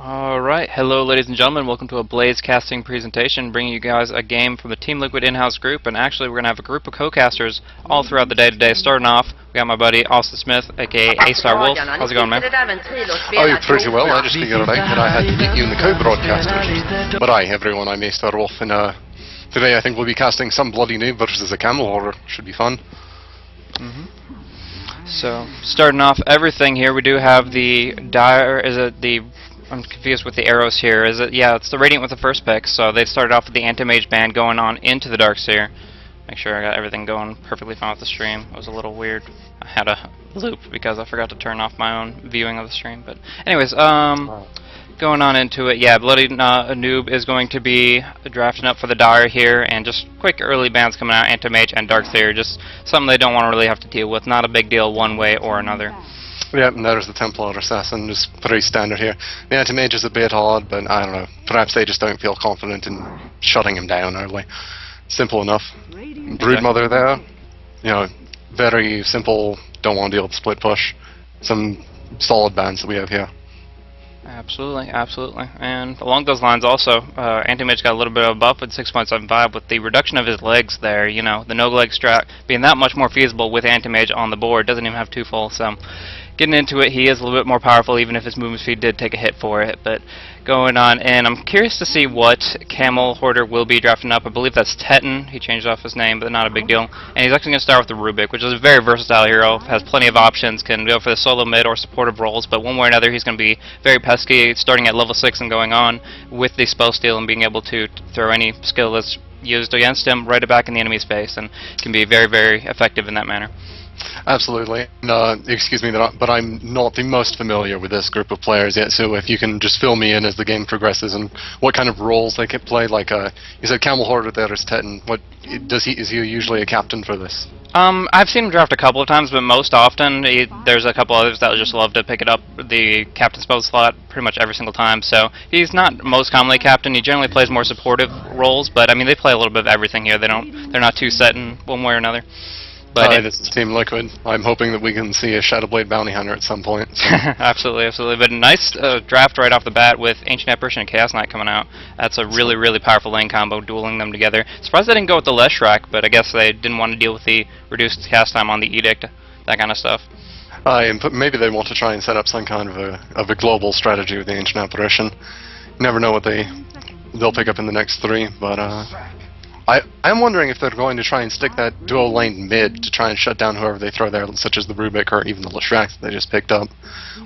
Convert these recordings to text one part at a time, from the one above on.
Alright, hello ladies and gentlemen, welcome to a Blaze casting presentation, bringing you guys a game from the Team Liquid in-house group, and actually we're going to have a group of co-casters all throughout the day today. Starting off, we got my buddy Austin Smith, aka Astarwulf. How's it going, man? Oh, pretty well. I just figured out that I had to meet you in the co-broadcasters. But hi everyone, I'm Astarwulf, and today I think we'll be casting some bloody noob versus a camel horror. Should be fun. So, starting off everything here, we do have the dire, I'm confused with the arrows here. Yeah, it's the Radiant with the first pick, so they started off with the Anti-Mage band going on into the Darkseer. Make sure I got everything going perfectly fine with the stream. It was a little weird. I had a loop because I forgot to turn off my own viewing of the stream. But anyways, going on into it, yeah, Bloody Noob is going to be drafting up for the Dire here, and just quick early bans coming out, Anti-Mage and Darkseer, just something they don't want to really have to deal with. Not a big deal one way or another. Yeah, and there's the Templar Assassin, just pretty standard here. The Anti-Mage is a bit odd, but I don't know. Perhaps they just don't feel confident in shutting him down early. Simple enough. Broodmother there, you know, very simple, don't want to deal with split push. Some solid bans that we have here. Absolutely, absolutely. And along those lines also, Anti-Mage got a little bit of a buff with 6.75 with the reduction of his legs there, you know, the no-leg strat being that much more feasible with Anti-Mage on the board, doesn't even have two full, so getting into it, he is a little bit more powerful even if his movement speed did take a hit for it, but going on, and I'm curious to see what Camel Hoarder will be drafting up. I believe that's Teton. He changed off his name, but not a big deal. And he's actually going to start with the Rubik, which is a very versatile hero, has plenty of options, can go for the solo mid or supportive roles, but one way or another he's going to be very pesky, starting at level 6 and going on with the spell steal and being able to throw any skill that's used against him right back in the enemy's face, and can be very, very effective in that manner. Absolutely. Excuse me, but I'm not the most familiar with this group of players yet, so if you can just fill me in as the game progresses and what kind of roles they can play, like, you said Camel Hoarder there is Teton. Is he usually a captain for this? I've seen him draft a couple of times, but most often there's a couple others that would just love to pick it up, the captain spell slot, pretty much every single time, so he's not most commonly captain. He generally plays more supportive roles, but I mean they play a little bit of everything here. They're not too set in one way or another. But this is Team Liquid. I'm hoping that we can see a Shadowblade Bounty Hunter at some point. So. Absolutely, absolutely. But a nice draft right off the bat with Ancient Apparition and Chaos Knight coming out. That's a really, really powerful lane combo, dueling them together. Surprised they didn't go with the Leshrac, but I guess they didn't want to deal with the reduced cast time on the Edict, that kind of stuff. Maybe they want to try and set up some kind of a global strategy with the Ancient Apparition. You never know what they'll pick up in the next 3, but I'm wondering if they're going to try and stick that dual lane mid to try and shut down whoever they throw there, such as the Rubik or even the Leshrac that they just picked up,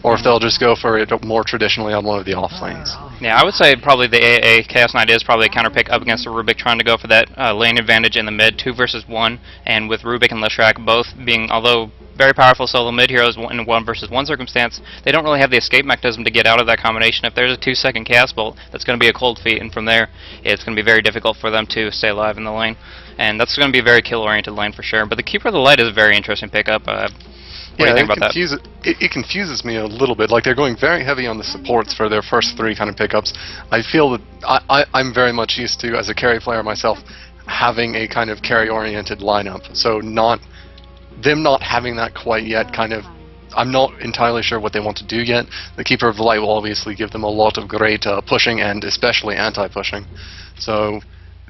or if they'll just go for it more traditionally on one of the off lanes. Yeah, I would say probably the AA Chaos Knight is probably a counter pick up against the Rubik, trying to go for that lane advantage in the mid, 2 versus 1, and with Rubik and Leshrac both being, although very powerful solo mid heroes in a 1 versus 1 circumstance, they don't really have the escape mechanism to get out of that combination. If there's a 2-second Chaos Bolt, that's going to be a cold feat, and from there it's going to be very difficult for them to stay alive in the lane. And that's going to be a very kill-oriented lane for sure. But the Keeper of the Light is a very interesting pickup. What do you think about that? It confuses me a little bit. Like, they're going very heavy on the supports for their first 3 kind of pickups. I feel that I'm very much used to, as a carry player myself, having a kind of carry-oriented lineup. So them not having that quite yet, kind of, I'm not entirely sure what they want to do yet. The Keeper of the Light will obviously give them a lot of great pushing and especially anti-pushing. So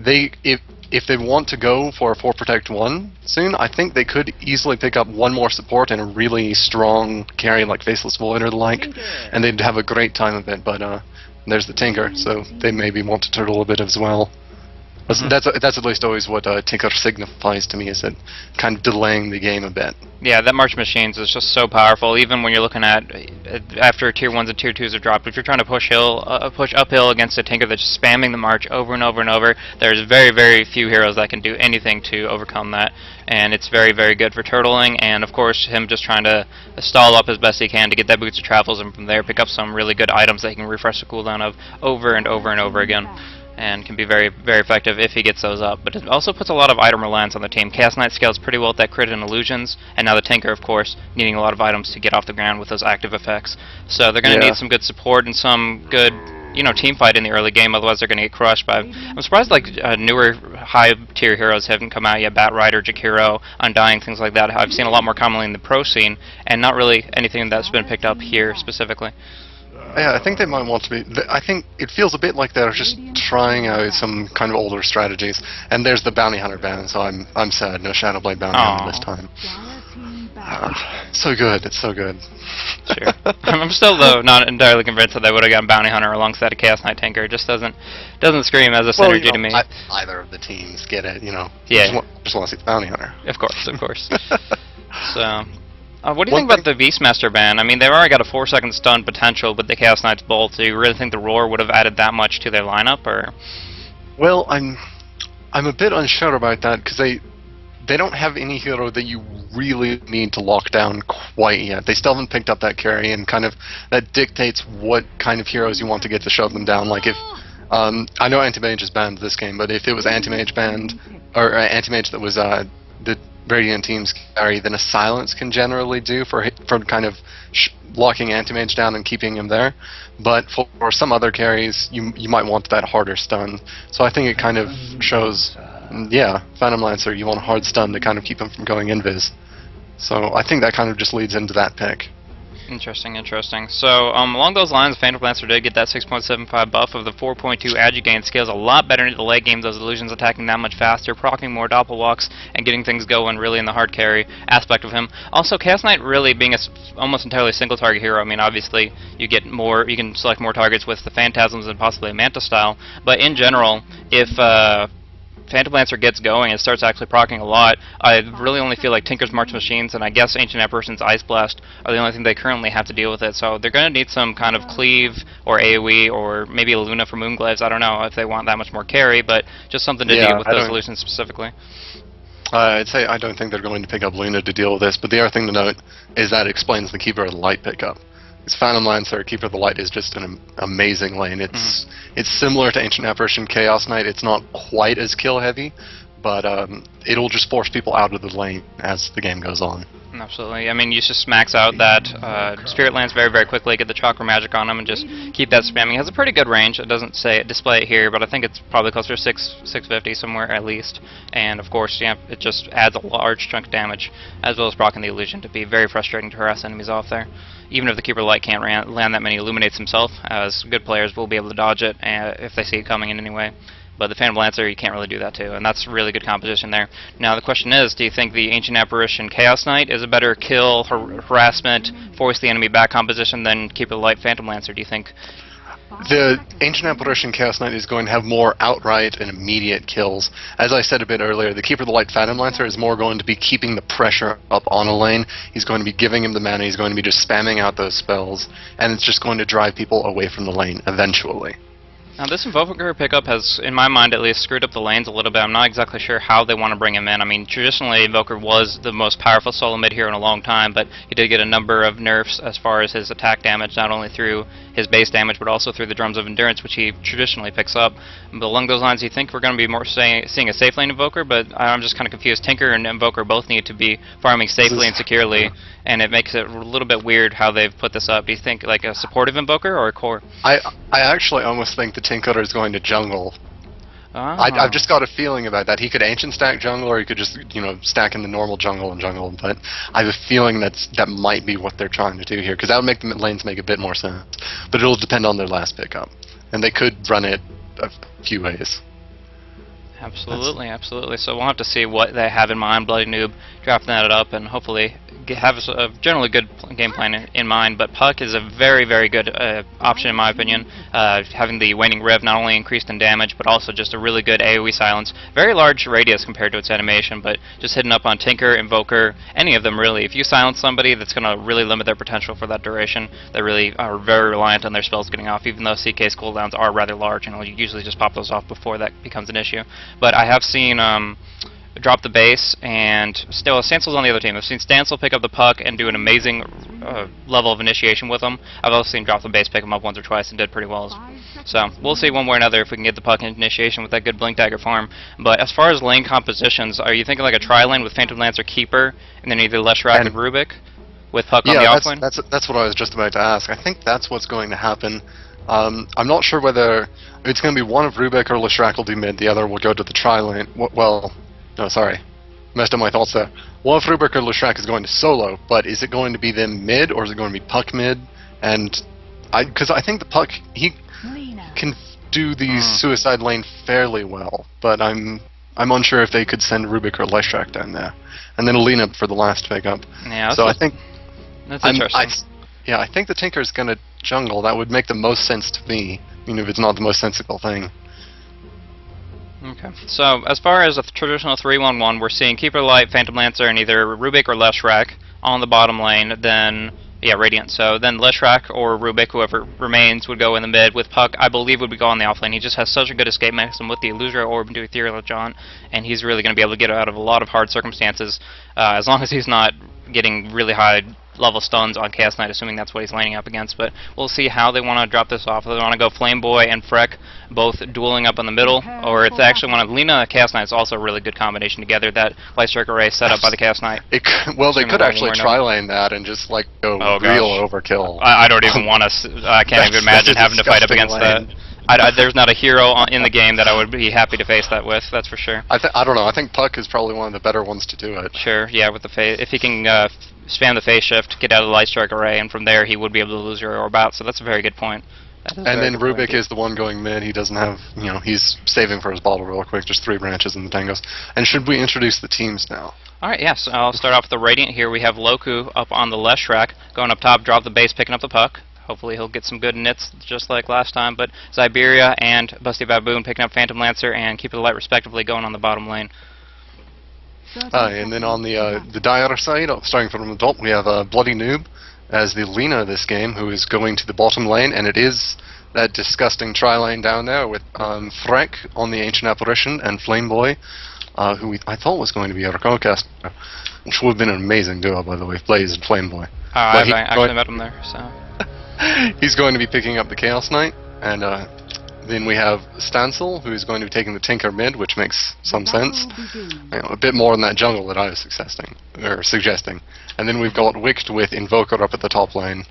if they want to go for a 4 Protect 1 soon, I think they could easily pick up 1 more support and a really strong carry like Faceless Void or the like, and they'd have a great time of it, but there's the Tinker, so they maybe want to turtle a bit as well. That's at least always what Tinker signifies to me, is it kind of delaying the game a bit. Yeah, that March Machines is just so powerful, even when you're looking at, after Tier 1s and Tier 2s are dropped, if you're trying to push uphill against a Tinker that's just spamming the March over and over and over, there's very, very few heroes that can do anything to overcome that, and it's very, very good for turtling, and of course him just trying to stall up as best he can to get that Boots of Travels, and from there pick up some really good items that he can refresh the cooldown of over and over and over again. And can be very, very effective if he gets those up. But it also puts a lot of item reliance on the team. Chaos Knight scales pretty well with that crit and illusions, and now the Tinker, of course, needing a lot of items to get off the ground with those active effects. So they're going to need some good support and some good you know, team fight in the early game, otherwise they're going to get crushed. But I'm surprised like newer high tier heroes haven't come out yet. Bat Rider, Jakiro, Undying, things like that. I've seen a lot more commonly in the pro scene, and not really anything that's been picked up here specifically. Yeah, I think they might want to be. I think it feels a bit like they're just trying out some kind of older strategies. And there's the Bounty Hunter ban, so I'm sad. No Shadowblade Bounty Hunter this time. So good, it's so good. Sure. I'm still though not entirely convinced that they would have gotten Bounty Hunter alongside a Chaos Knight Tinker. It just doesn't scream as a synergy to me. Either of the teams get it, you know. Yeah. Just want to see the Bounty Hunter. Of course, of course. So. What do you think about the Beastmaster ban? I mean, they've already got a 4-second stun potential with the Chaos Knight's Bolt. Do you really think the Roar would have added that much to their lineup, or? Well, I'm a bit unsure about that because they don't have any hero that you really need to lock down quite yet. They still haven't picked up that carry, and kind of that dictates what kind of heroes you want to get to shove them down. Like if I know Anti-Mage is banned this game, but if it was Anti-Mage banned or Anti-Mage that was the Radiant teams carry, then a Silence can generally do for kind of locking Anti-Mage down and keeping him there. But for some other carries, you might want that harder stun. So I think it kind of shows, yeah, Phantom Lancer, you want a hard stun to kind of keep him from going invis. So I think that kind of just leads into that pick. Interesting, interesting. So, along those lines, Phantom Lancer did get that 6.75 buff of the 4.2 agi gain. Scales a lot better into the late game, those illusions attacking that much faster, proccing more doppelwalks, and getting things going really in the hard carry aspect of him. Also, Chaos Knight really being almost entirely single target hero. I mean, obviously, you can select more targets with the Phantasms and possibly a Manta style, but in general, if Phantom Lancer gets going and starts actually proccing a lot, I really only feel like Tinker's March Machines and I guess Ancient Apparition's Ice Blast are the only thing they currently have to deal with it. So they're going to need some kind of cleave or AoE or maybe a Luna for Moonglaves. I don't know if they want that much more carry, but just something to deal with those solutions specifically. I'd say I don't think they're going to pick up Luna to deal with this, but the other thing to note is that it explains the Keeper of the Light pickup. Because Phantom Lancer, Keeper of the Light, is just an amazing lane. It's similar to Ancient Apparition Chaos Knight. It's not quite as kill heavy, but it'll just force people out of the lane as the game goes on. Absolutely. I mean, you just max out that Spirit Lance very, very quickly, get the Chakra Magic on them, and just keep that spamming. It has a pretty good range. It doesn't display it here, but I think it's probably closer to 650 somewhere at least. And of course, yeah, it just adds a large chunk of damage, as well as proccing the illusion to be very frustrating to harass enemies off there. Even if the Keeper of the Light can't land that many Illuminates himself, as good players will be able to dodge it if they see it coming in anyway. But the Phantom Lancer, you can't really do that too, and that's really good composition there. Now the question is, do you think the Ancient Apparition Chaos Knight is a better kill, harassment, force the enemy back composition than Keeper of the Light Phantom Lancer, do you think? The Ancient Apparition Chaos Knight is going to have more outright and immediate kills. As I said a bit earlier, the Keeper of the Light Phantom Lancer is more going to be keeping the pressure up on a lane. He's going to be giving him the mana, he's going to be just spamming out those spells, and it's just going to drive people away from the lane eventually. Now this Invoker pickup has, in my mind at least, screwed up the lanes a little bit. I'm not exactly sure how they want to bring him in. I mean, traditionally Invoker was the most powerful solo mid hero in a long time, but he did get a number of nerfs as far as his attack damage, not only through his base damage, but also through the Drums of Endurance, which he traditionally picks up. But along those lines, you think we're going to be more seeing a safe lane Invoker, but I'm just kind of confused. Tinker and Invoker both need to be farming safely and securely, and it makes it a little bit weird how they've put this up. Do you think like a supportive Invoker or a core? I actually almost think the Tinker is going to jungle. Oh. I've just got a feeling about that. He could ancient stack jungle, or he could just, you know, stack in the normal jungle and jungle. But I have a feeling that might be what they're trying to do here, because that would make the lanes make a bit more sense. But it'll depend on their last pickup, and they could run it a few ways. Absolutely, absolutely. So we'll have to see what they have in mind. Bloody Noob drafting that up, and hopefully have a generally good game plan in mind. But Puck is a very, very good option in my opinion. Having the Waning Rev not only increased in damage, but also just a really good AoE silence. Very large radius compared to its animation, but just hitting up on Tinker, Invoker, any of them really. If you silence somebody, that's going to really limit their potential for that duration. They really are very reliant on their spells getting off, even though CK's cooldowns are rather large. You know, you usually just pop those off before that becomes an issue. But I have seen drop the base, and still Stansel's on the other team. I've seen Stansel pick up the Puck and do an amazing level of initiation with him. I've also seen drop the base, pick him up once or twice, and did pretty well. So we'll see one way or another if we can get the Puck initiation with that good Blink Dagger farm. But as far as lane compositions, are you thinking like a tri-lane with Phantom Lancer Keeper, and then either Leshrac and Rubik, with Puck on the offlane? That's what I was just about to ask. I think that's what's going to happen. I'm not sure whether it's going to be one of Rubik or Leshrac will do mid, the other will go to the tri-lane. Well, no, sorry. Messed up my thoughts there. One of Rubik or Leshrac is going to solo, but is it going to be them mid, or is it going to be Puck mid? And because I think the Puck, he can do the suicide lane fairly well, but I'm unsure if they could send Rubik or Leshrac down there. And then Alina for the last pickup. Yeah, so I think that's interesting. I think the Tinker's going to jungle. That would make the most sense to me, even if it's not the most sensible thing. Okay. So, as far as a traditional 3-1-1, we're seeing Keeper of the Light, Phantom Lancer, and either Rubik or Leshrac on the bottom lane, then, yeah, Radiant. So, then Leshrac or Rubik, whoever remains, would go in the mid, with Puck, I believe, would be going on the offlane. He just has such a good escape mechanism with the Illusory Orb into Ethereal Jaunt, and he's really going to be able to get out of a lot of hard circumstances, as long as he's not getting really high level stuns on Chaos Knight, assuming that's what he's lining up against. But we'll see how they want to drop this off. If they want to go Flame Boy and Freck both dueling up in the middle, or if they actually want to Lina and Chaos Knight is also a really good combination together. That Light Strike Array set up by the Chaos Knight. Well, they could actually tri-lane that and just like go real overkill. I don't even want to. I can't even imagine having to fight up against that. There's not a hero in the game that I would be happy to face that with. That's for sure. I don't know. I think Puck is probably one of the better ones to do it. Sure. Yeah, with the phase, if he can spam the phase shift, get out of the Light Strike Array, and from there he would be able to lose your orb out. So that's a very good point. And then Rubik is the one going mid. He doesn't have, he's saving for his bottle real quick. Just 3 branches in the tangos. And should we introduce the teams now? Alright, yes. I'll start off with the Radiant here. We have Loku up on the Leshrac, going up top, drop the base, picking up the Puck. Hopefully he'll get some good nits just like last time. But Zyberia and Busty Baboon picking up Phantom Lancer and Keeper of the Light respectively going on the bottom lane. And then on the Dire side, starting from the top, we have Bloody Noob as the Lina this game, who is going to the bottom lane, and it is that disgusting tri-lane down there with Freck on the Ancient Apparition and Flameboy, who I thought was going to be a Recordcaster, which would have been an amazing duo, by the way, Blaze and Flameboy. I've actually met him there, so... He's going to be picking up the Chaos Knight, and then we have Stancil, who's going to be taking the Tinker mid, which makes some sense. A bit more than that jungle that I was suggesting. And then we've got Wicked with Invoker up at the top lane.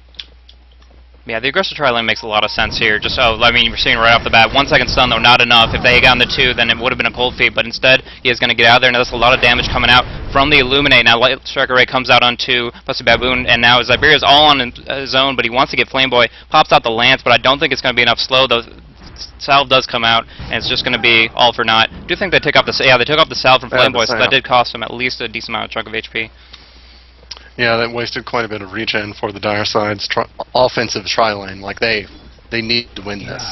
Yeah, the aggressive tri-lane makes a lot of sense here. Just you're seeing right off the bat, 1 second stun though, not enough. If they had gotten the 2, then it would have been a cold feet, but instead he is going to get out there, and that's a lot of damage coming out from the Illuminate. Now Light Strike Array comes out onto Busty Baboon, and now Zyberia's all on his own, but he wants to get Flameboy, pops out the Lance, but I don't think it's going to be enough slow, though. Salve does come out, and it's just going to be all for naught. I do think they took off the they took off the Salve from Flameboy, so that did cost them at least a decent amount of chunk of HP. Yeah, that wasted quite a bit of regen for the Dire side's offensive tri-lane. Like they need to win this.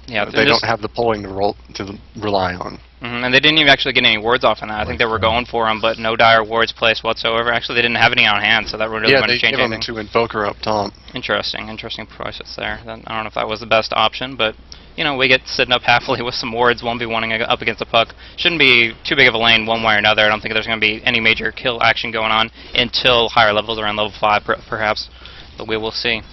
Yeah, they don't have the pulling to rely on. And they didn't even actually get any wards off on that. I think they were going for them, but no Dire wards placed whatsoever. Actually, they didn't have any on hand, so that really wouldn't change anything. Yeah, they gave them to Invoker up top. Interesting process there. I don't know if that was the best option, but we get sitting up happily with some wards, 1v1ing up against the Puck. Shouldn't be too big of a lane one way or another. I don't think there's going to be any major kill action going on until higher levels, around level 5 perhaps, but we will see.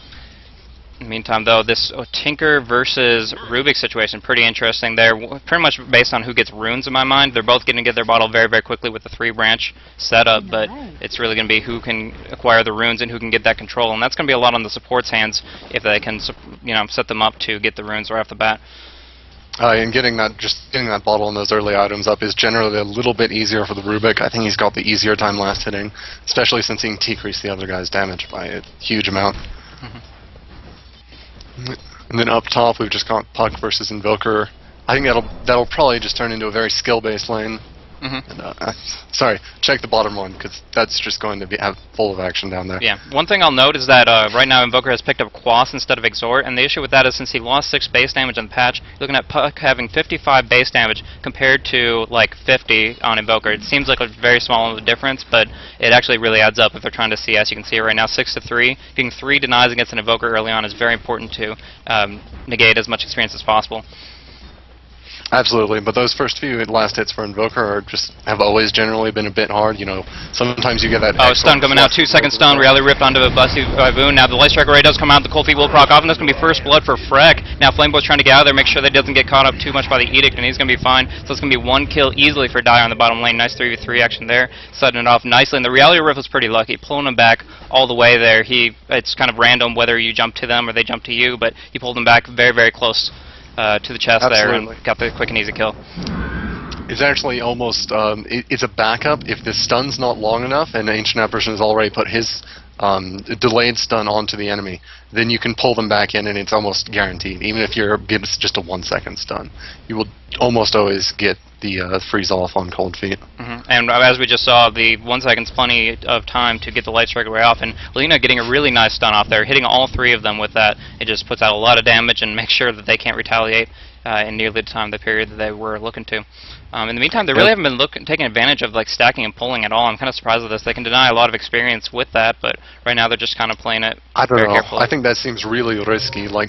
In the meantime, though, this Tinker versus Rubik situation, pretty interesting there. Pretty much based on who gets runes in my mind. They're both going to get their bottle very, very quickly with the 3-branch setup, but it's really going to be who can acquire the runes and who can get that control, and that's going to be a lot on the support's hands if they can, set them up to get the runes right off the bat. And getting that bottle and those early items up is generally a little bit easier for the Rubik. I think he's got the easier time last hitting, especially since he can decrease the other guy's damage by a huge amount. And then up top, we've just got Puck versus Invoker. I think that'll probably just turn into a very skill-based lane. And, sorry, check the bottom one, because that's just going to be full of action down there. Yeah, one thing I'll note is that right now Invoker has picked up Quas instead of Exhort, and the issue with that is since he lost 6 base damage on the patch, you're looking at Puck having 55 base damage compared to like 50 on Invoker. It seems like a very small difference, but it actually really adds up if they're trying to CS. You can see it right now, 6-3. Getting 3 denies against an Invoker early on is very important to negate as much experience as possible. Absolutely, but those first few last hits for Invoker are have always generally been a bit hard. You know, sometimes you get that. Oh, stun coming out, 2-second stun, Reality Rift onto a Busty Baboon. Now the Light Strike Array does come out, the Cold Feet will proc off, and that's going to be first blood for Freck. Now Flameboy's trying to get out of there, make sure that he doesn't get caught up too much by the Edict, and he's going to be fine. So it's going to be 1 kill easily for Dire on the bottom lane. Nice 3v3 action there, setting it off nicely. And the Reality Rift was pretty lucky, pulling him back all the way there. It's kind of random whether you jump to them or they jump to you, but he pulled him back very, very close to the chest. Absolutely. There and got the quick and easy kill. It's actually almost, it's a backup if the stun's not long enough and Ancient Apparition has already put his delayed stun onto the enemy, then you can pull them back in and it's almost guaranteed. Even if it's just a 1-second stun, you will almost always get the freeze off on Cold Feet. And as we just saw, the 1 second's plenty of time to get the Light Strike Array off, and Lena getting a really nice stun off there, hitting all 3 of them with that. It just puts out a lot of damage and makes sure that they can't retaliate in nearly the time, the period that they were looking to. In the meantime, they really haven't been taking advantage of like stacking and pulling at all. I'm kind of surprised with this. They can deny a lot of experience with that, but right now they're just kind of playing it very carefully. I think that seems really risky. Like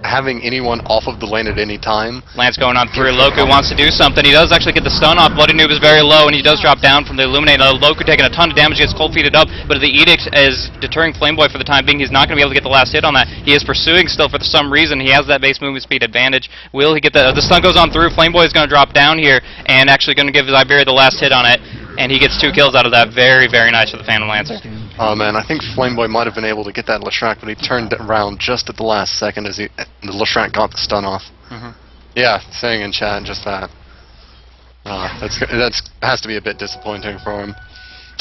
having anyone off of the lane at any time. Lance going on through. Loku wants to do something. He does actually get the stun off. Bloody Noob is very low, and he does drop down from the Illuminate. Loku taking a ton of damage, gets cold feeted up, but the Edict is deterring Flameboy for the time being. He's not going to be able to get the last hit on that. He is pursuing still for some reason. He has that base movement speed advantage. Will he get the stun goes on through. Flameboy is going to drop down here, and actually going to give Iberia the last hit on it, and he gets 2 kills out of that. Very, very nice for the Phantom Lancer. Oh man, I think Flameboy might have been able to get that Leshrac, but he turned around just at the last second as the Leshrac got the stun off. Yeah, saying in chat just that. That's has to be a bit disappointing for him.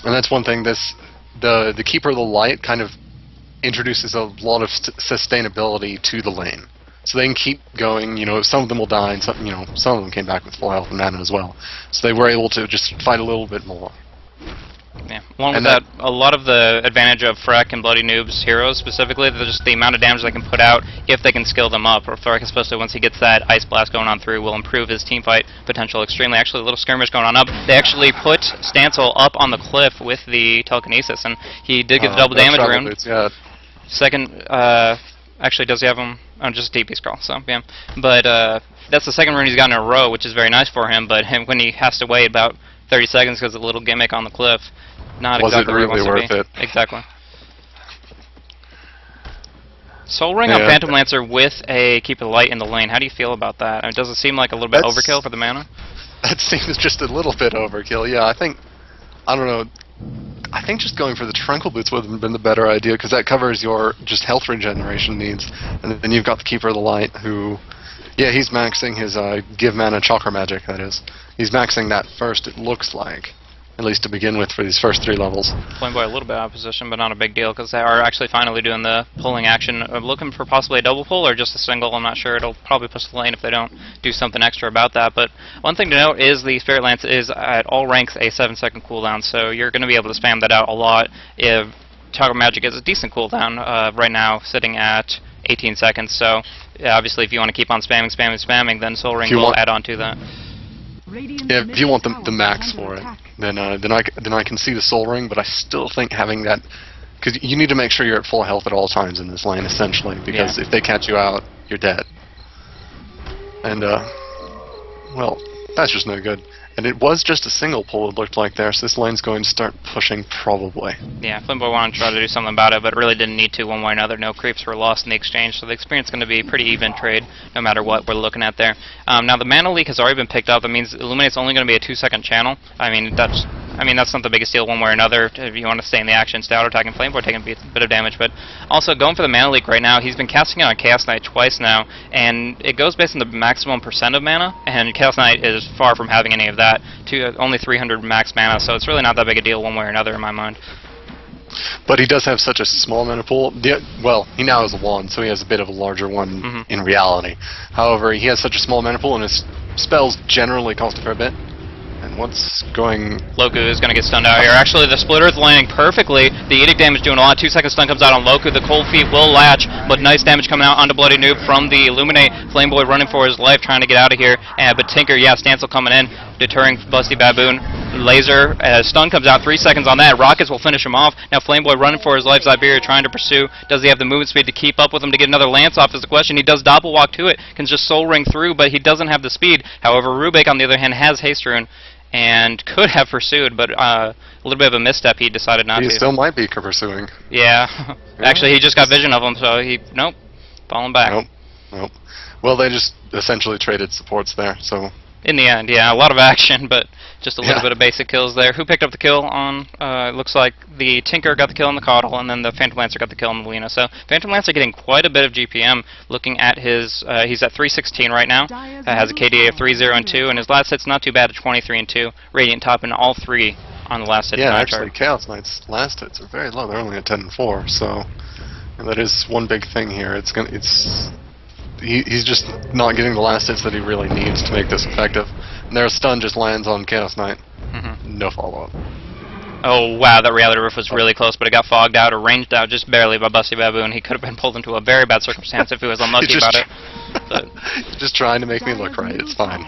And that's one thing. The Keeper of the Light kind of introduces a lot of sustainability to the lane, so they can keep going. You know, some of them will die, and some of them came back with full health and mana as well. So they were able to just fight a little bit more. Yeah. Along with that, a lot of the advantage of Freck and Bloody Noob's heroes specifically, just the amount of damage they can put out if they can skill them up. Or Freck, especially once he gets that Ice Blast going on through, will improve his teamfight potential extremely. Actually, a little skirmish going on up. They actually put Stancil up on the cliff with the telekinesis, and he did get the double damage rune. Yeah. Second, actually, does he have him? Oh, just DP scroll. So yeah, but that's the second rune he's got in a row, which is very nice for him. But when he has to wait about 30 seconds because of a little gimmick on the cliff, not exactly where he wants to be. Was it really worth it? Exactly. Soul Ring on Phantom Lancer with a Keeper of the Light in the lane. How do you feel about that? I mean, does it seem like a little bit overkill for the mana? That seems just a little bit overkill. Yeah, I don't know. I think just going for the Tranquil Boots would have been the better idea, because that covers your just health regeneration needs, and then you've got the Keeper of the Light who, yeah, he's maxing his give mana Chakra Magic. That is, he's maxing that first. It looks like. At least to begin with for these first 3 levels. Flameboy a little bit out of position, but not a big deal, because they are actually finally doing the pulling action. I'm looking for possibly a double pull or just a single. I'm not sure. It'll probably push the lane if they don't do something extra about that. But one thing to note is the Spirit Lance is at all ranks a 7-second cooldown, so you're going to be able to spam that out a lot if Chakra Magic is a decent cooldown. Right now, sitting at 18 seconds. So yeah, obviously, if you want to keep on spamming, then Soul Ring will add on to that. Yeah, if you want the max for it, then I can see the Soul Ring, but I still think having that, because you need to make sure you're at full health at all times in this lane, essentially, because if they catch you out, you're dead. And well, that's just no good. And it was just a single pull, it looked like there, so this lane's going to start pushing probably. Yeah, Flameboy wanted to try to do something about it, but really didn't need to one way or another. No creeps were lost in the exchange, so the experience is going to be a pretty even trade, no matter what we're looking at there. Now the mana leak has already been picked up. That means Illuminate's only going to be a 2-second channel. I mean, that's not the biggest deal one way or another. If you want to stay in the action, stay auto-attacking Flameboy, taking a bit of damage. But also, going for the mana leak right now, he's been casting it on Chaos Knight twice now, and it goes based on the maximum % of mana, and Chaos Knight is far from having any of that. Only 300 max mana, so it's really not that big a deal one way or another in my mind. But he does have such a small mana pool. Well, he now has a wand, so he has a bit of a larger one in reality. However, he has such a small mana pool, and his spells generally cost a fair bit. And what's going... Loku is going to get stunned out here. Actually, the Splitter is landing perfectly. The Edict damage doing a lot. 2-second stun comes out on Loku. The Cold Feet will latch, but nice damage coming out onto Bloody Noob from the Illuminate. Flameboy running for his life, trying to get out of here. But Tinker, yeah, Stancil coming in, deterring Busty Baboon. Laser, stun comes out, 3 seconds on that. Rockets will finish him off. Now Flameboy running for his life. Zyberia trying to pursue. Does he have the movement speed to keep up with him to get another lance off is the question. He does doppel walk to it, can just soul ring through, but he doesn't have the speed. However, Rubik on the other hand has haste rune and could have pursued, but a little bit of a misstep. He decided not to. He still might be pursuing. Yeah. Actually, he just got vision of him, so nope, falling back. Nope. Well, they just essentially traded supports there, so... In the end, yeah, a lot of action, but just a little bit of basic kills there. Who picked up the kill on, it looks like the Tinker got the kill on the Caudal, and then the Phantom Lancer got the kill on the Lina. So Phantom Lancer getting quite a bit of GPM, looking at his, he's at 316 right now, has a KDA of 3-0 and 2, and his last hit's not too bad at 23 and 2, Radiant top in all 3 on the last hit. Yeah, actually, Chaos Knight's last hits are very low, they're only at 10 and 4, so that is one big thing here. He's just not getting the last hits that he really needs to make this effective. And their stun just lands on Chaos Knight. No follow-up. Oh, wow, that Reality Roof was really close, but it got fogged out or ranged out just barely by Busty Baboon. He could have been pulled into a very bad circumstance if he was unlucky about it. But he's just trying to make me look right. It's fine.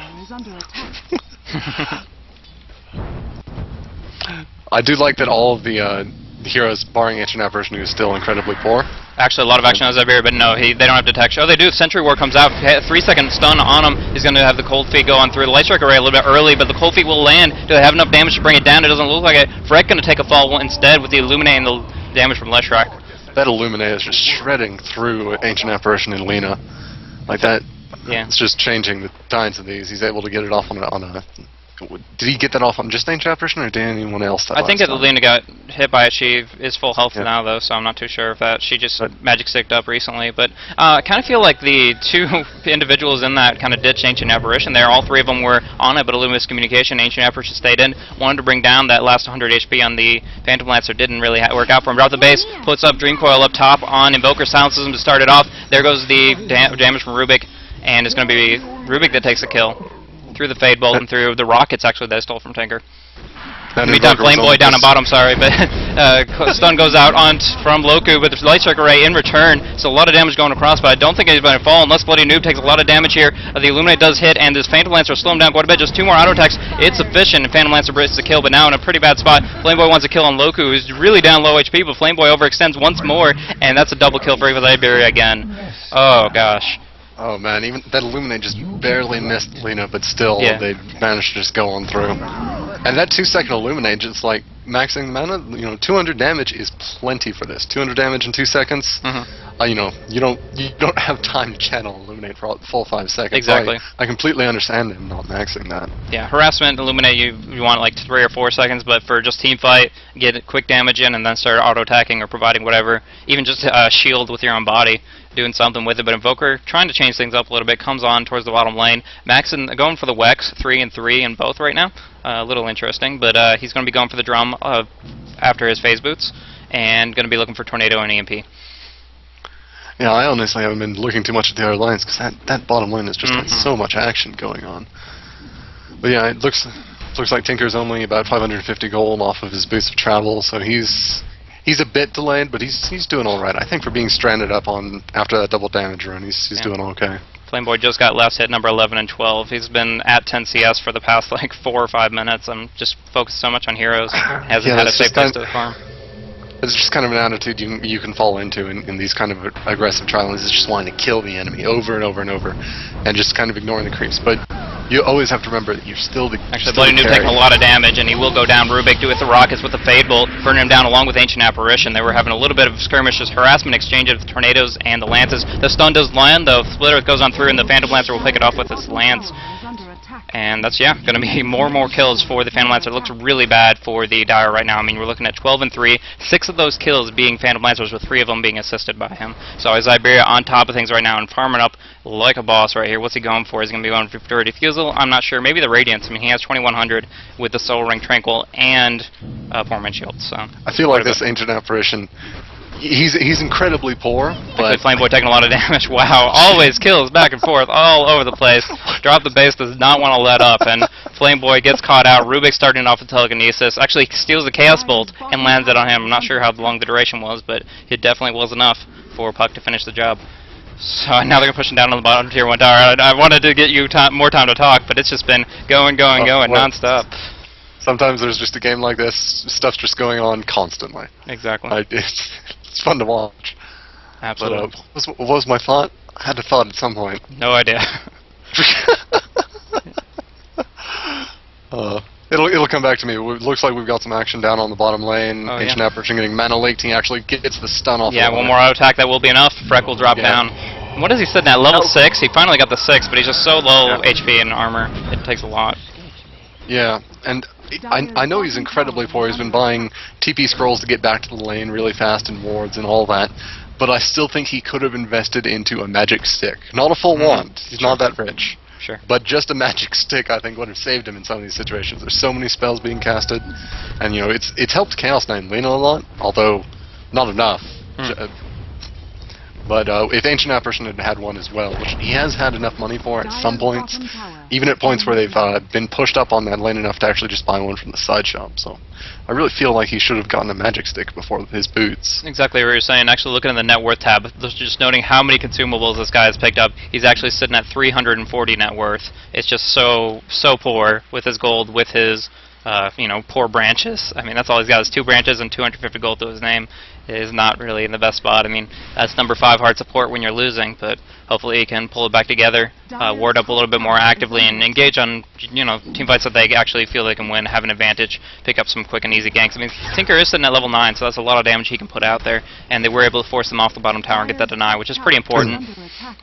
I do like that all of the heroes, barring Ancient Apparition, who is still incredibly poor. Actually, a lot of action on Zyberia, but no, they don't have detection. Oh, they do. Sentry War comes out. 3-second stun on him. He's going to have the Cold Feet go on through the Light Strike Array a little bit early, but the Cold Feet will land. Do they have enough damage to bring it down? It doesn't look like it. Freck going to take a fall instead with the Illuminate and the damage from Light Strike. That Illuminate is just shredding through Ancient Apparition and Lina. Like that. Yeah. It's just changing the times of these. He's able to get it off on a did he get that off on just Ancient Apparition, or did anyone else? I think that Lina got hit by it. She is full health now, though, so I'm not too sure if that. She just magic sticked up recently. But I kind of feel like the two individuals in that kind of ditched Ancient Apparition there. All 3 of them were on it, but a little miscommunication. Ancient Apparition stayed in. Wanted to bring down that last 100 HP on the Phantom Lancer. Didn't really work out for him. Dropped the base, puts up Dream Coil up top on Invoker, silences him to start it off. There goes the damage from Rubik, and it's going to be Rubik that takes the kill. Through the Fade Bolt and through the Rockets, actually, that I stole from Tinker. Meantime, Flameboy down on bottom, sorry, but stun goes out from Loku with the Light Strike Array in return, so a lot of damage going across, but I don't think he's going to fall unless Bloody Noob takes a lot of damage here. The Illuminate does hit, and this Phantom Lancer will slow him down quite a bit. Just 2 more auto attacks. It's sufficient, and Phantom Lancer breaks the kill, but now in a pretty bad spot. Flameboy wants a kill on Loku, who's really down low HP, but Flameboy overextends once more, and that's a double kill for Zyberia again. Oh, gosh. Oh man, even that Illuminate just barely missed Lina, but still they managed to just go on through. And that 2-second Illuminate, just like maxing the mana, 200 damage is plenty for this. 200 damage in 2 seconds. You don't have time to channel Illuminate for the full 5 seconds. Exactly. I completely understand him not maxing that. Yeah, Harassment, Illuminate, you want like 3 or 4 seconds, but for just team fight, get quick damage in and then start auto attacking or providing whatever, even just a shield with your own body, doing something with it. But Invoker, trying to change things up a little bit, comes on towards the bottom lane. Maxing, going for the Wex, 3 and 3 in both right now. A little interesting, but he's going to be going for the drum after his phase boots, and going to be looking for Tornado and EMP. Yeah, I honestly haven't been looking too much at the other lines, because that bottom lane has just had so much action going on. But yeah, it looks like Tinker's only about 550 gold off of his boost of travel, so he's a bit delayed, but he's doing all right. I think for being stranded up after that double damage run, he's doing okay. Flameboy just got last hit number 11 and 12. He's been at 10 CS for the past like 4 or 5 minutes. I'm just focused so much on heroes. Hasn't had a safe place to farm. It's just kind of an attitude you can fall into in these kind of aggressive trials. Is just wanting to kill the enemy over and over and over, and just kind of ignoring the creeps. But you always have to remember that you're still the Actually, Bloody Noob taking a lot of damage, and he will go down. Rubik do with the Rockets with the Fade Bolt, burning him down along with Ancient Apparition. They were having a little bit of skirmishes, harassment exchange of the Tornadoes and the Lances. The stun does land, though. Splitter goes on through, and the Phantom Lancer will pick it off with its Lance. And that's, going to be more and more kills for the Phantom Lancer. It looks really bad for the Dire right now. I mean, we're looking at 12 and 3, 6 of those kills being Phantom Lancers, with 3 of them being assisted by him. So Zyberia on top of things right now and farming up like a boss right here. What's he going for? Is he going to be going for Pure Defusal? I'm not sure. Maybe the Radiance. I mean, he has 2100 with the Soul Ring Tranquil and Poorman Shield. So I feel like this Ancient Apparition, he's incredibly poor, but Flameboy taking a lot of damage. Wow, always kills back and forth all over the place. Drop the base, does not want to let up, and Flameboy gets caught out. Rubik starting off with telekinesis, actually steals the Chaos Bolt and lands it on him. I'm not sure how long the duration was, but it definitely was enough for Puck to finish the job. So now they're pushing down on the bottom tier 1 tower. I wanted to get you more time to talk, but it's just been going, non-stop. Sometimes there's just a game like this, stuff's just going on constantly. Exactly. It's fun to watch. Absolutely. But what was my thought? I had a thought at some point. No idea. It'll come back to me. It looks like we've got some action down on the bottom lane. Oh, Ancient yeah. Apparition getting mana leaked. He actually gets the stun off. Yeah, the one line. more auto attack, that will be enough. Freck will drop down. What is he sitting at? Level 6? He finally got the 6, but he's just so low HP and armor. It takes a lot. Yeah, and I know he's incredibly poor. He's been buying TP scrolls to get back to the lane really fast and wards and all that. But I still think he could have invested into a magic stick. Not a full wand. He's not that rich. Sure. But just a magic stick, I think, would have saved him in some of these situations. There's so many spells being casted, and it's helped Chaos Knight and Lena a lot, although not enough. But if Ancient Apparition had had one as well, which he has had enough money for at some points, even at points where they've been pushed up on that lane enough to actually just buy one from the side shop. So I really feel like he should have gotten a magic stick before his boots. Exactly what you're saying. Actually, looking at the net worth tab, just noting how many consumables this guy has picked up, he's actually sitting at 340 net worth. It's just so poor with his gold, with his poor branches. I mean, that's all he's got is 2 branches and 250 gold to his name. It is not really in the best spot. I mean, that's number 5 hard support when you're losing, but hopefully he can pull it back together, ward up a little bit more actively, and engage on team fights that they actually feel they can win, have an advantage, pick up some quick and easy ganks. I mean, Tinker is sitting at level 9, so that's a lot of damage he can put out there, and they were able to force them off the bottom tower and get that deny, which is pretty important.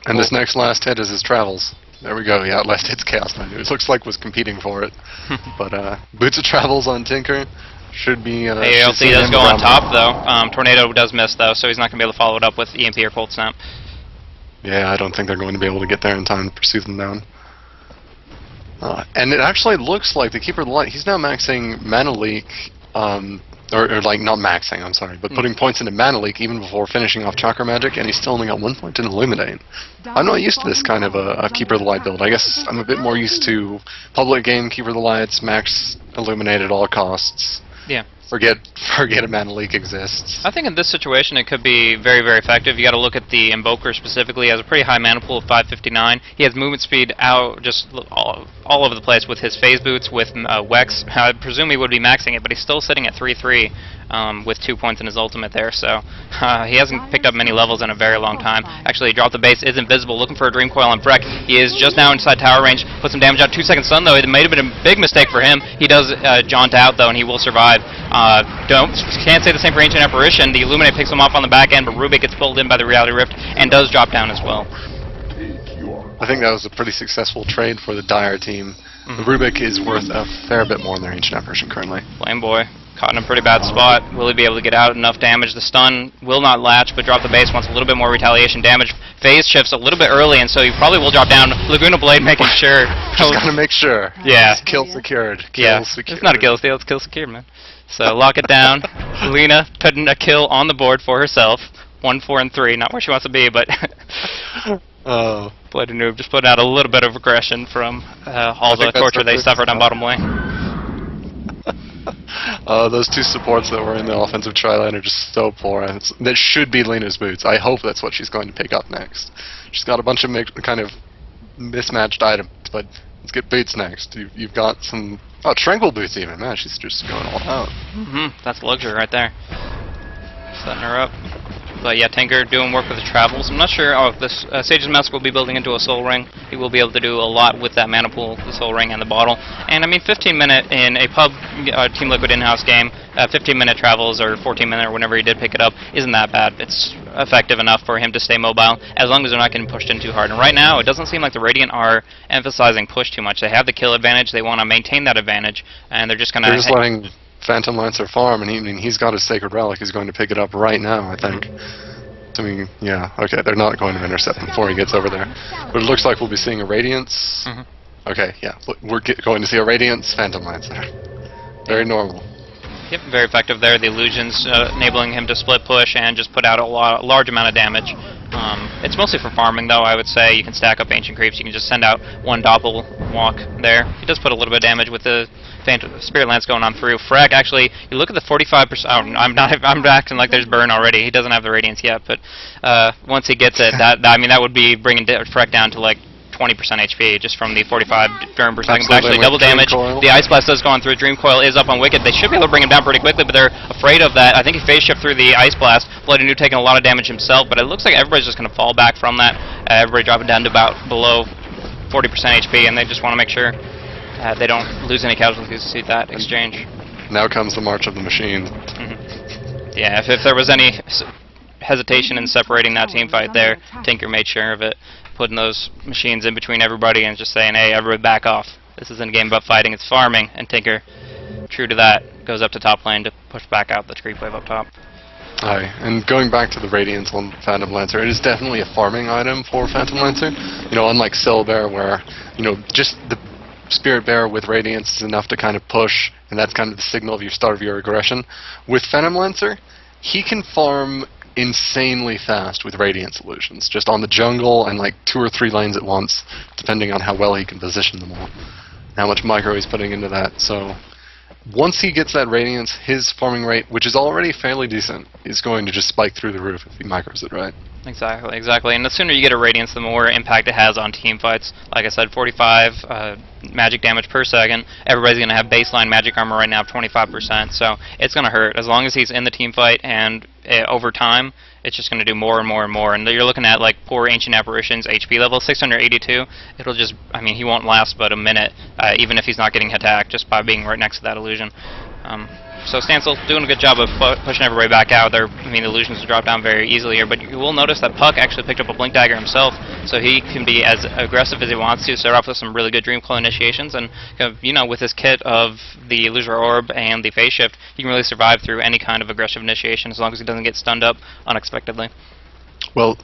And this next last hit is his travels. There we go, yeah, last hit's Chaos Knight. It looks like was competing for it. But Boots of Travels on Tinker should be... ALC does go on top, though. Tornado does miss, though, so he's not going to be able to follow it up with EMP or Cold Snap. Yeah, I don't think they're going to be able to get there in time to pursue them down. And it actually looks like the Keeper of the Light, he's now maxing Mana Leak, or like, not maxing, I'm sorry, but putting points into Mana Leak even before finishing off Chakra Magic, and he's still only got 1 point in Illuminate. I'm not used to this kind of a Keeper of the Light build. I guess I'm a bit more used to public game Keeper of the Lights, max Illuminate at all costs. Yeah. Forget a Mana Leak exists. I think in this situation it could be very, very effective. You got to look at the Invoker specifically. He has a pretty high mana pool of 559. He has movement speed out just all over the place with his phase boots, with Wex. I presume he would be maxing it, but he's still sitting at 3-3 with 2 points in his ultimate there. So he hasn't picked up many levels in a very long time. Actually, he dropped the base, is invisible, looking for a Dream Coil on Freck. He is just now inside tower range. Put some damage out. 2 second stun though. It may have been a big mistake for him. He does jaunt out though, and he will survive. Can't say the same for Ancient Apparition. The Illuminate picks him up on the back end, but Rubik gets pulled in by the Reality Rift and does drop down as well. I think that was a pretty successful trade for the Dire team. The Rubik is worth a fair bit more than their Ancient Apparition currently. Flame Boy caught in a pretty bad spot. Will he be able to get out enough damage? The stun will not latch, but drop the base, wants a little bit more retaliation damage. Phase shifts a little bit early, and so he probably will drop down. Laguna Blade making sure. Just gotta make sure. Yeah. It's kill secured. Kill secured. It's not a kill steal, it's kill secured, man. So lock it down. Lena putting a kill on the board for herself. 1, 4, and 3. Not where she wants to be, but Bloody Noob just put out a little bit of aggression from all the torture they suffered on bottom lane. Those 2 supports that were in the offensive tri-line are just so poor. That should be Lena's boots. I hope that's what she's going to pick up next. She's got a bunch of kind of mismatched items, but let's get boots next. You've got some... Oh, tranquil boots even. Man, she's just going all out. That's luxury right there. Setting her up. But yeah, Tinker doing work with the travels. I'm not sure. Oh, this Sage's Mask will be building into a Soul Ring. He will be able to do a lot with that mana pool, the Soul Ring, and the bottle. And I mean, 15-minute in a pub Team Liquid in-house game, 15-minute travels or 14-minute or whenever he did pick it up isn't that bad. It's effective enough for him to stay mobile as long as they're not getting pushed in too hard. And right now, it doesn't seem like the Radiant are emphasizing push too much. They have the kill advantage. They want to maintain that advantage, and they're just going to... They're just letting Phantom Lancer farm, and he's got his Sacred Relic. He's going to pick it up right now, I think. I mean, yeah, okay, they're not going to intercept before he gets over there. But it looks like we'll be seeing a Radiance. Okay, yeah, we're going to see a Radiance Phantom Lancer. Very normal. Yep, very effective there. The illusions enabling him to split push and just put out a large amount of damage. It's mostly for farming, though, I would say. You can stack up Ancient Creeps. You can just send out 1 Doppel Walk there. He does put a little bit of damage with the Spirit Lance going on through. Freck, actually, you look at the 45%. Oh, I'm acting like there's burn already. He doesn't have the Radiance yet, but once he gets it, I mean, that would be bringing Freck down to like 20% HP just from the 45 turn per second. But Absolutely, actually, double Dream damage. Coil. The Ice Blast does go on through. Dream Coil is up on Wicked. They should be able to bring him down pretty quickly, but they're afraid of that. I think he phase shift through the Ice Blast. Bloody New taking a lot of damage himself, but it looks like everybody's just going to fall back from that. Everybody dropping down to about below 40% HP, and they just want to make sure they don't lose any casualties to see that exchange. Now comes the March of the Machines. Yeah, if there was any hesitation in separating that team fight there, Tinker made sure of it, putting those machines in between everybody and just saying, hey, everybody back off. This isn't a game about fighting, it's farming. And Tinker, true to that, goes up to top lane to push back out the creep wave up top. Aye, and going back to the Radiance on Phantom Lancer, it is definitely a farming item for Phantom Lancer. You know, unlike Cell Bear, where, you know, just the Spirit Bear with Radiance is enough to kind of push, and that's kind of the signal of your start of your aggression. With Phantom Lancer, he can farm insanely fast with Radiant solutions, just on the jungle and like 2 or 3 lanes at once, depending on how well he can position them all, how much micro he's putting into that. So once he gets that Radiance, his farming rate, which is already fairly decent, is going to just spike through the roof if he micros it right. Exactly. And the sooner you get a Radiance, the more impact it has on team fights. Like I said, 45 magic damage per second. Everybody's going to have baseline magic armor right now of 25%, so it's going to hurt. As long as he's in the team fight, and over time, it's just going to do more and more and more. And you're looking at like poor Ancient Apparitions HP level 682. It'll just, I mean, he won't last but a minute, even if he's not getting attacked, just by being right next to that illusion. So Stancil doing a good job of pushing everybody back out there. I mean, the illusions will drop down very easily here, but you will notice that Puck actually picked up a Blink Dagger himself, so he can be as aggressive as he wants to, start off with some really good Dream Coil initiations, and you know, with his kit of the Illusory Orb and the Phase Shift, he can really survive through any kind of aggressive initiation as long as he doesn't get stunned up unexpectedly. Well,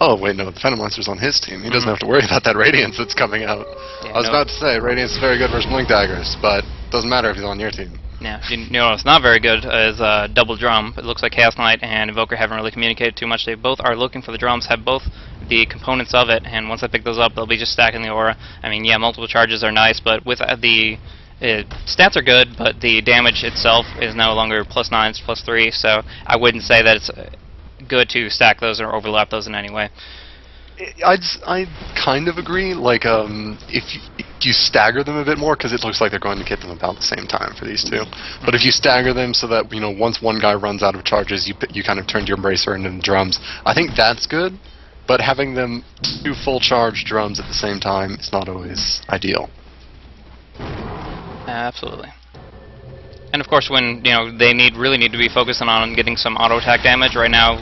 oh wait, no, the Phantom Lancer's on his team. He doesn't have to worry about that Radiance that's coming out. Yeah, I was about to say, Radiance is very good versus Blink Daggers, but doesn't matter if he's on your team. Yeah, you know what's not very good is double drum. It looks like Chaos Knight and Invoker haven't really communicated too much. They both are looking for the drums, have both the components of it, and once they pick those up, they'll be just stacking the aura. I mean, yeah, multiple charges are nice, but with the stats are good, but the damage itself is no longer +9, it's +3, so I wouldn't say that it's good to stack those or overlap those in any way. I'd kind of agree. Like, if you stagger them a bit more, because it looks like they're going to get them about the same time for these two. But if you stagger them so that, you know, once one guy runs out of charges, you kind of turn your Embracer into the drums. I think that's good. But having them 2 full charge drums at the same time is not always ideal. Absolutely. And of course, when they really need to be focusing on getting some auto attack damage right now.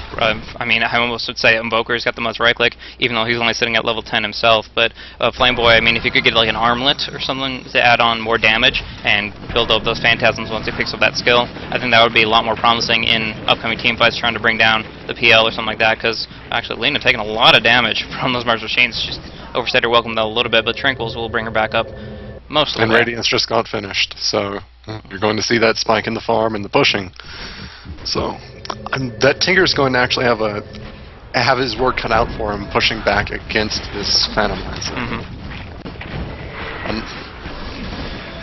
I mean, I almost would say Invoker's got the most right click, even though he's only sitting at level 10 himself. But Flameboy, I mean, if you could get like an armlet or something to add on more damage and build up those phantasms once he picks up that skill, I think that would be a lot more promising in upcoming team fights trying to bring down the PL or something like that. Because actually, Lena taking a lot of damage from those Mars machines. She's overstayed her welcome though a little bit, but Tranquils will bring her back up. Most of and the way. Radiance just got finished, so you're going to see that spike in the farm and the pushing. So that Tinker's going to actually have his work cut out for him pushing back against this Phantom Lancer.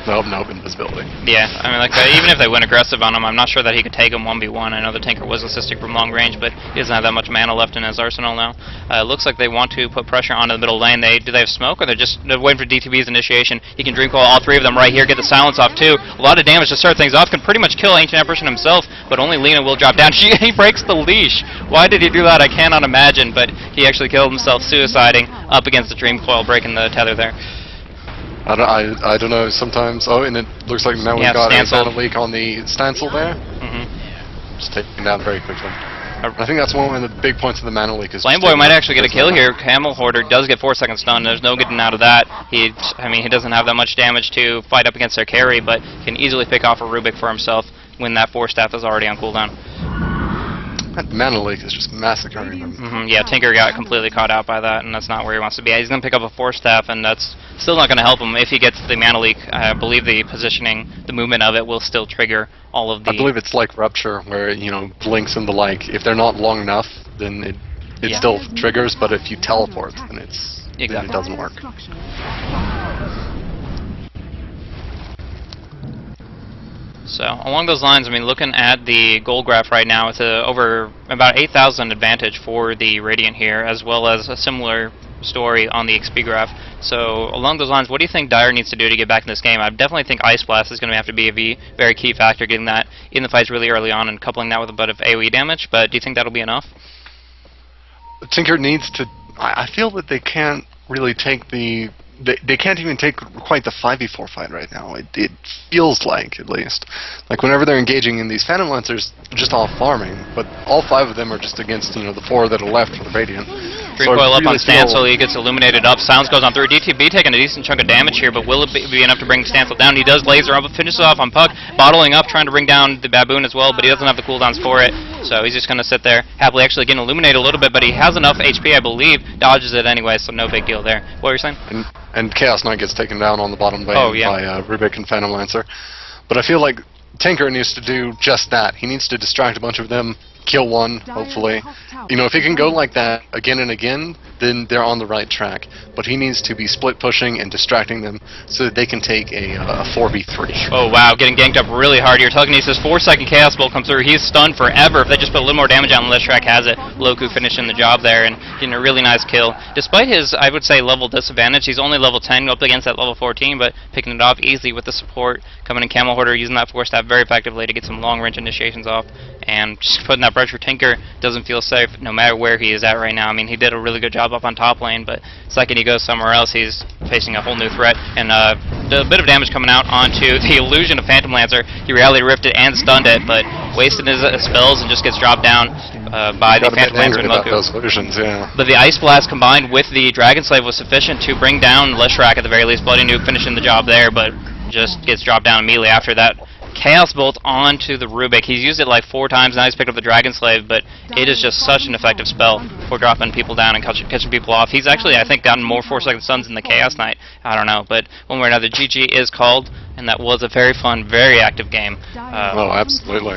Nope, invisibility. Yeah, I mean, like, even if they went aggressive on him, I'm not sure that he could take him 1v1. I know the Tinker was assisting from long range, but he doesn't have that much mana left in his arsenal now. It looks like they want to put pressure onto the middle lane. Do they have smoke, or they're waiting for DTB's initiation? He can Dream Coil all 3 of them right here, get the silence off too. A lot of damage to start things off, can pretty much kill Ancient Apparition himself, but only Lena will drop down. He breaks the leash. Why did he do that? I cannot imagine, but he actually killed himself suiciding up against the Dream Coil, breaking the tether there. I don't know, sometimes... Oh, and it looks like now we've got a mana leak on the Stancil there. Just taken down very quickly. I think that's one of the big points of the mana leak. Flameboy might actually get a kill here. Camel Hoarder does get 4-second stun. There's no getting out of that. He doesn't have that much damage to fight up against their carry, but can easily pick off a Rubik for himself when that 4-staff is already on cooldown. That mana leak is just massacring them. Yeah, Tinker got completely caught out by that, and that's not where he wants to be. He's going to pick up a 4-staff, and that's still not going to help him. If he gets the mana leak, I believe the positioning, the movement of it will still trigger all of the... I believe it's like Rupture, where, blinks and the like. If they're not long enough, then it still triggers, but if you teleport, then then it doesn't work. So, along those lines, I mean, looking at the goal graph right now, it's over about 8,000 advantage for the Radiant here, as well as a similar story on the XP graph. So along those lines, what do you think Dire needs to do to get back in this game? I definitely think Ice Blast is going to have to be a very key factor, getting that in the fights really early on and coupling that with a bit of AoE damage, but do you think that'll be enough? Tinker needs to... I feel that they can't really take the... They can't even take quite the 5v4 fight right now. It feels like, at least. Like, whenever they're engaging in these Phantom Lancers, just all farming, but all 5 of them are just against, you know, the 4 that are left for the Radiant. Recoil up on Stancil, he gets illuminated up, Sounds goes on through, DTB taking a decent chunk of damage here, but will it be enough to bring Stancil down? He does laser up, finishes off on Puck, bottling up, trying to bring down the Baboon as well, but he doesn't have the cooldowns for it, so he's just going to sit there, happily actually getting illuminated a little bit, but he has enough HP, I believe, dodges it anyway, so no big deal there. What were you saying? And Chaos Knight gets taken down on the bottom lane by Rubik and Phantom Lancer. But I feel like Tinker needs to do just that. He needs to distract a bunch of them, kill one, hopefully. You know, if he can go like that again and again, then they're on the right track. But he needs to be split pushing and distracting them so that they can take a 4v3. Oh wow, getting ganked up really hard here. Telekinesis, 4-second Chaos Bolt comes through. He's stunned forever. If they just put a little more damage on, Leshrac has it. Loku finishing the job there and getting a really nice kill. Despite his, I would say, level disadvantage, he's only level 10 up against that level 14, but picking it off easily with the support. Coming in Camel Hoarder, using that Force Staff very effectively to get some long-range initiations off. And just putting that pressure. Tinker doesn't feel safe no matter where he is at right now. I mean, he did a really good job up on top lane, but the second he goes somewhere else, he's facing a whole new threat. And a bit of damage coming out onto the illusion of Phantom Lancer. He reality ripped it and stunned it, but wasted his spells and just gets dropped down by the Phantom Lancer and Loku. Those illusions, yeah. But the Ice Blast combined with the Dragon Slave was sufficient to bring down Leshrac at the very least. Bloody Nuke finishing the job there, but just gets dropped down immediately after that. Chaos Bolt onto the Rubik. He's used it like 4 times now. He's picked up the Dragon Slave, but it is just such an effective spell for dropping people down and catching people off. He's actually, I think, gotten more 4-second stuns than the Chaos Knight. I don't know, but one way or another, GG is called, and that was a very fun, very active game. Oh, absolutely.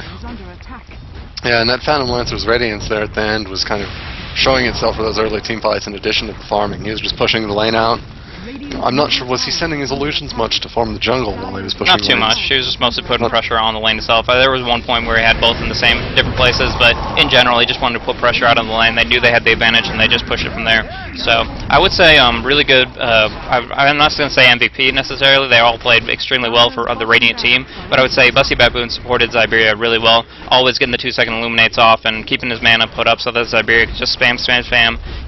Yeah, and that Phantom Lancer's Radiance there at the end was kind of showing itself for those early team fights in addition to the farming. He was just pushing the lane out. I'm not sure, was he sending his illusions much to farm the jungle while he was pushing? Not too much. He was just mostly putting pressure on the lane itself. There was one point where he had both in the same different places, but in general he just wanted to put pressure out on the lane. They knew they had the advantage and they just pushed it from there. So I would say really good. I'm not going to say MVP necessarily. They all played extremely well for the Radiant team, but I would say Busty Baboon supported Zyberia really well. Always getting the 2-second illuminates off and keeping his mana put up so that Zyberia could just spam,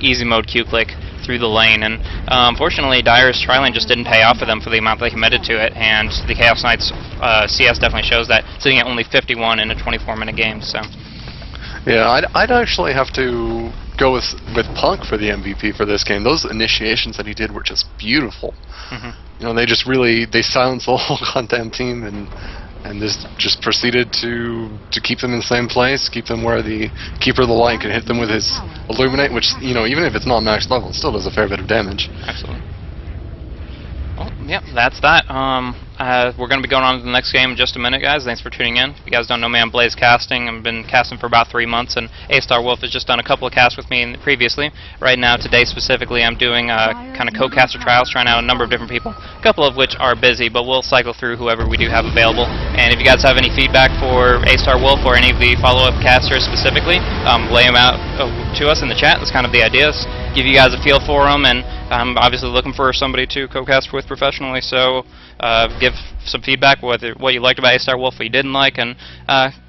easy mode Q-click through the lane, and unfortunately Dire's tri-lane just didn't pay off for them for the amount they committed to it, and the Chaos Knight's CS definitely shows that, sitting at only 51 in a 24-minute game. So yeah, I'd actually have to go with Punk for the MVP for this game. Those initiations that he did were just beautiful. You know, they just really, they silenced the whole goddamn team, and this just proceeded to keep them in the same place, keep them where the Keeper of the Light can hit them with his Illuminate, which, you know, even if it's not max level, it still does a fair bit of damage. Absolutely. Well, yep, that's that. We're going to be going on to the next game in just a minute, guys. Thanks for tuning in. If you guys don't know me, I'm Blaze Casting. I've been casting for about 3 months, and Astarwulf has just done a couple of casts with me previously. Right now, today specifically, I'm doing kind of co-caster trials, trying out a number of different people, a couple of which are busy, but we'll cycle through whoever we do have available. And if you guys have any feedback for Astarwulf or any of the follow-up casters specifically, lay them out to us in the chat. That's kind of the idea. Give you guys a feel for them, and I'm obviously looking for somebody to co-cast with professionally, so give some feedback, what you liked about Astarwulf, what you didn't like, and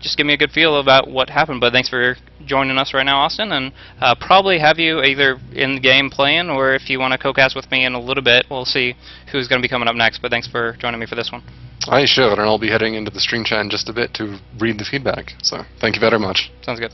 just give me a good feel about what happened. But thanks for joining us right now, Austin, and probably have you either in the game playing, or if you want to co-cast with me in a little bit, we'll see who's going to be coming up next. But thanks for joining me for this one. I should, and I'll be heading into the stream chat in just a bit to read the feedback, so thank you very much. Sounds good.